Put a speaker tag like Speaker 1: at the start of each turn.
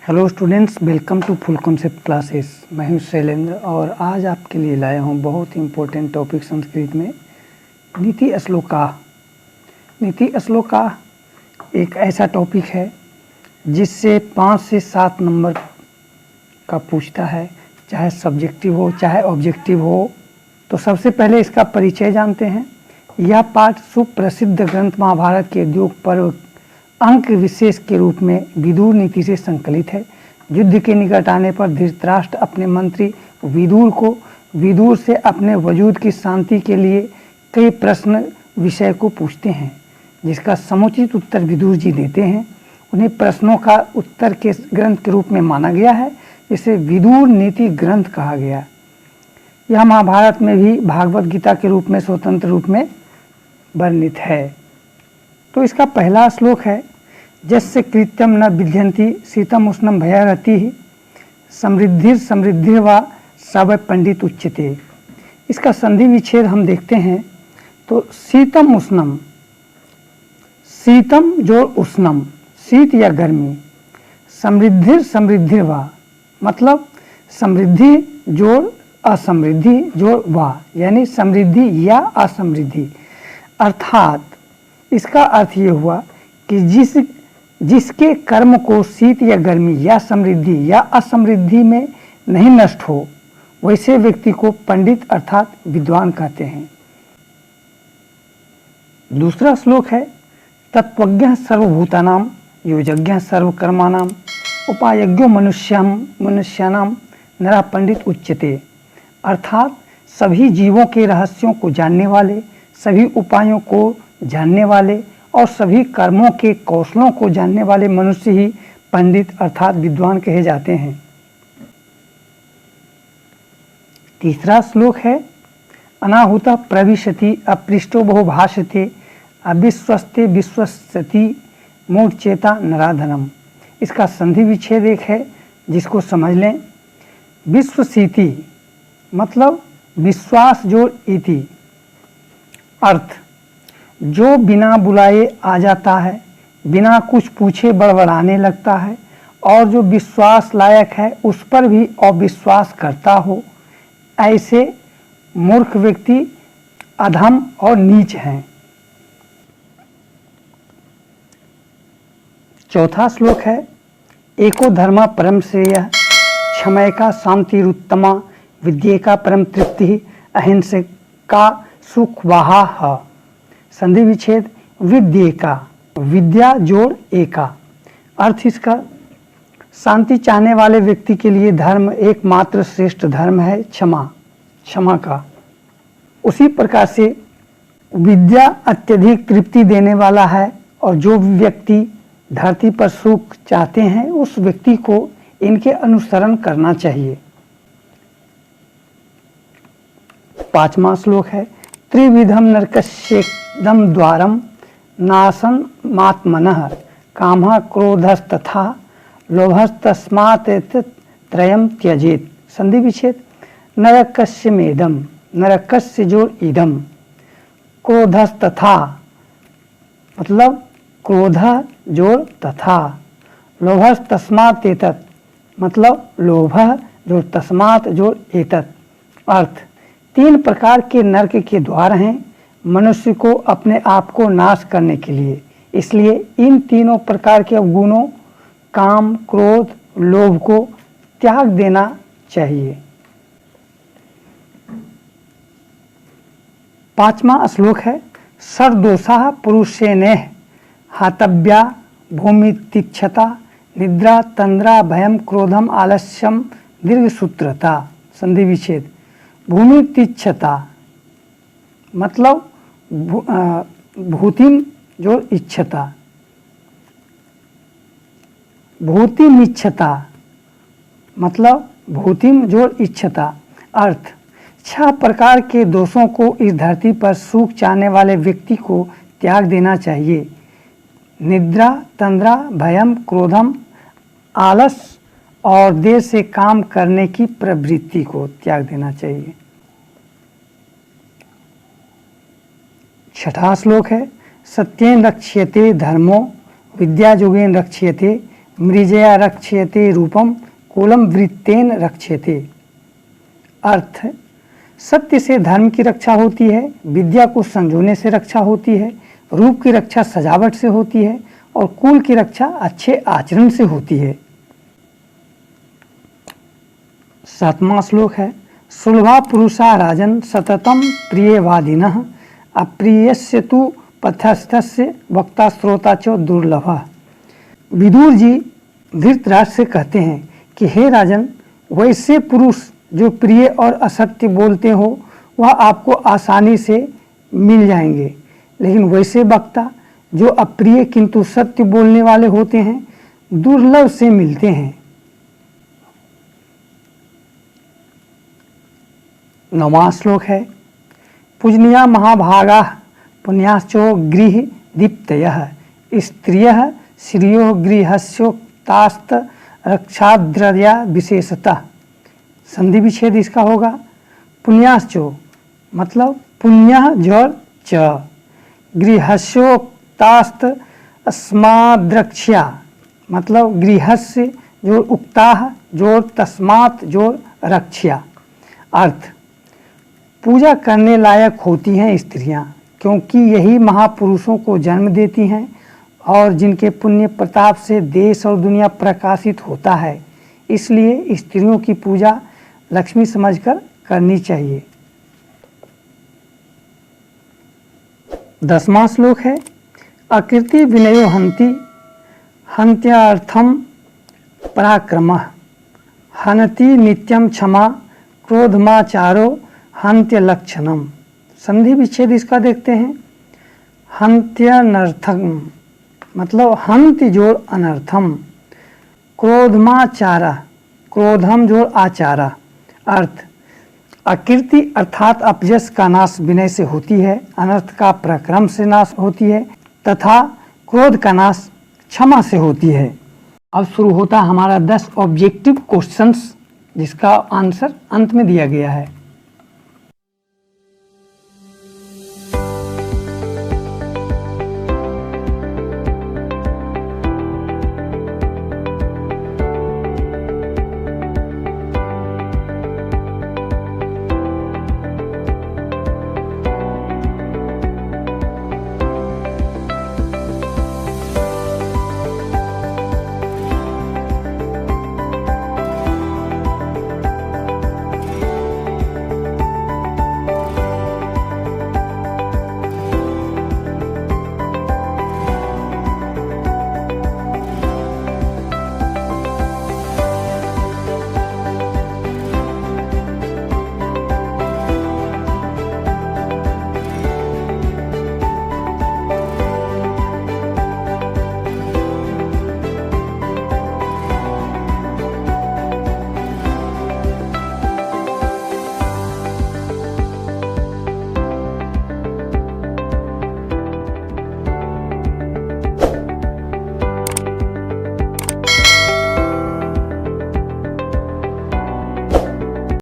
Speaker 1: Hello students, welcome to full concept classes. मैं हूं शैलेंद्र और आज आपके लिए लाया हूं बहुत इम्पोर्टेंट टॉपिक संस्कृत में नीति श्लोका। नीति श्लोका एक ऐसा टॉपिक है जिससे 5 से 7 नंबर का पूछता है, चाहे सब्जेक्टिव हो चाहे ऑब्जेक्टिव हो। तो सबसे पहले इसका परिचय जानते हैं। यह पाठ सुप्रसिद्ध ग्रंथ महाभारत के उद्योग पर्व अंक विशेष के रूप में विदुर नीति से संकलित है। युद्ध के निकट आने पर धृतराष्ट्र अपने मंत्री विदुर से अपने वजूद की शांति के लिए कई प्रश्न विषय को पूछते हैं, जिसका समुचित उत्तर विदुर जी देते हैं। उन्हें प्रश्नों का उत्तर के ग्रंथ के रूप में माना गया है, जिसे विदुर नीति ग्रंथ कहा गया। यह महाभारत में भी भागवत गीता के रूप में स्वतंत्र रूप में वर्णित है। तो इसका पहला श्लोक है, यस्य कृत्यम न विद्यन्ति शीतम उष्णम भयरति समृद्धिर्वा सवै पंडित उच्यते। इसका संधि विच्छेद हम देखते हैं तो शीतम उष्णम, शीतम जोड़ उष्णम, शीत या गर्मी, समृद्धिर्वा मतलब समृद्धि जोड़ असमृद्धि जोड़ वा, यानी समृद्धि या असमृद्धि। अर्थात इसका अर्थ ये हुआ कि जिसके कर्म को शीत या गर्मी या समृद्धि या असमृद्धि में नहीं नष्ट हो, वैसे व्यक्ति को पंडित अर्थात विद्वान कहते हैं। दूसरा श्लोक है, तत्त्वज्ञः सर्वभूतानां योजज्ञः सर्वकर्माणां उपायज्ञो मनुष्याणां नरः पंडित उच्यते। अर्थात सभी जीवों के रहस्यों को जानने वाले, सभी उपायों को जानने वाले और सभी कर्मों के कौशलों को जानने वाले मनुष्य ही पंडित अर्थात विद्वान कहे जाते हैं। तीसरा श्लोक है, अनाहुतः प्रविशति अपृष्टो बहु भाषते अविश्वस्ते विश्वसति मूढ़चेता नराधनम। इसका संधि विच्छेद एक है, जिसको समझ लें। विश्वसीति मतलब विश्वास जोड़ इति, अर्थ जो बिना बुलाए आ जाता है, बिना कुछ पूछे बड़बड़ाने लगता है और जो विश्वास लायक है उस पर भी अविश्वास करता हो, ऐसे मूर्ख व्यक्ति अधम और नीच हैं। चौथा श्लोक है, एको धर्म परम श्रेयः क्षमयका शांतिरुत्तमा विद्येका परम तृप्ति अहिंसका सुखवाहा। संधि विच्छेद विद्येका, विद्या जोड़ एका। अर्थ इसका, शांति चाहने वाले व्यक्ति के लिए धर्म एकमात्र श्रेष्ठ धर्म है क्षमा का। उसी प्रकार से विद्या अत्यधिक तृप्ति देने वाला है, और जो व्यक्ति धरती पर सुख चाहते हैं उस व्यक्ति को इनके अनुसरण करना चाहिए। 5वां श्लोक है, त्रिविधम नरकस्येदं द्वारम नाशन मात्मनः कामः क्रोधस्तथा लोभस्तस्मात् त्रयं त्यजेत। संधि विच्छेद, नरकस्य मेदम, नरकस्य जोड़ इदम, क्रोधस्तथा मतलब क्रोध जोड़ तथा, लोभस्तस्मात् एतत् मतलब लोभ जोड़ तस्मात् जोड़ एतत्। अर्थ 3 प्रकार के नरक के द्वार हैं मनुष्य को अपने आप को नाश करने के लिए, इसलिए इन तीनों प्रकार के अवगुणों काम, क्रोध, लोभ को त्याग देना चाहिए। 5वां श्लोक है, सर्वदोषाः पुरुषेणेह हातव्या भूमि तिक्षता निद्रा तंद्रा भयम क्रोधम आलस्यम दीर्घसूत्रता। संधि विच्छेद, भूमि तिक्षता मतलब भूतिम जोड़ इच्छता, भूतिमिच्छता मतलब भूतिम जोड़ इच्छता। अर्थ 6 प्रकार के दोषों को इस धरती पर सुख चाहने वाले व्यक्ति को त्याग देना चाहिए। निद्रा तंद्रा भयम क्रोधम, आलस और देर से काम करने की प्रवृत्ति को त्याग देना चाहिए। 6वां श्लोक है, सत्येन रक्ष्यते धर्मो विद्या योगेन रक्ष्यते मृजया रक्ष्यते रूपम कोलम वृत्तेन रक्ष्यते। अर्थ, सत्य से धर्म की रक्षा होती है, विद्या को संजोने से रक्षा होती है, रूप की रक्षा सजावट से होती है और कुल की रक्षा अच्छे आचरण से होती है। 7वां श्लोक है, सुलभा पुरुषा राजन सततम प्रियवादिनः अप्रियस्य तु पथस्थस्य वक्ता श्रोता च दुर्लभः। विदुर जी धृतराष्ट्र से कहते हैं कि हे राजन, वैसे पुरुष जो प्रिय और असत्य बोलते हो वह आपको आसानी से मिल जाएंगे, लेकिन वैसे वक्ता जो अप्रिय किंतु सत्य बोलने वाले होते हैं दुर्लभ से मिलते हैं। 9वां श्लोक है, पूजनीया महाभागा पुण्याश्चो गृह दीप्तयः स्त्रियः श्रियो गृहस्योक्तास्त रक्षाद्रया विशेषतः। संधि विच्छेद इसका होगा, पुण्याश्चो मतलब पुण्य जोड़ च, गृहस्योक्तास्त अस्माद्रक्ष्या मतलब गृहस्य जोड़ उक्ताः जोड़ तस्मात् जोड़ रक्ष्या। अर्थ, पूजा करने लायक होती हैं स्त्रियां, क्योंकि यही महापुरुषों को जन्म देती हैं और जिनके पुण्य प्रताप से देश और दुनिया प्रकाशित होता है। इसलिए स्त्रियों की पूजा लक्ष्मी समझकर करनी चाहिए। 10वां श्लोक है, अकृति विनयो हन्ति हन्त्यार्थम पराक्रमः हनति नित्यम क्षमा क्रोधमाचारो हन्त्य लक्षणम। संधि विच्छेद इसका देखते हैं, हन्त्यनर्थम मतलब हन्ति जोड़ अनर्थम, क्रोधमाचारा क्रोधम जोड़ आचारा। अर्थ, अकीर्ति अर्थात अपयश का नाश विनय से होती है, अनर्थ का पराक्रम से नाश होती है तथा क्रोध का नाश क्षमा से होती है। अब शुरू होता हमारा 10 ऑब्जेक्टिव क्वेश्चंस, जिसका आंसर अंत में दिया गया है।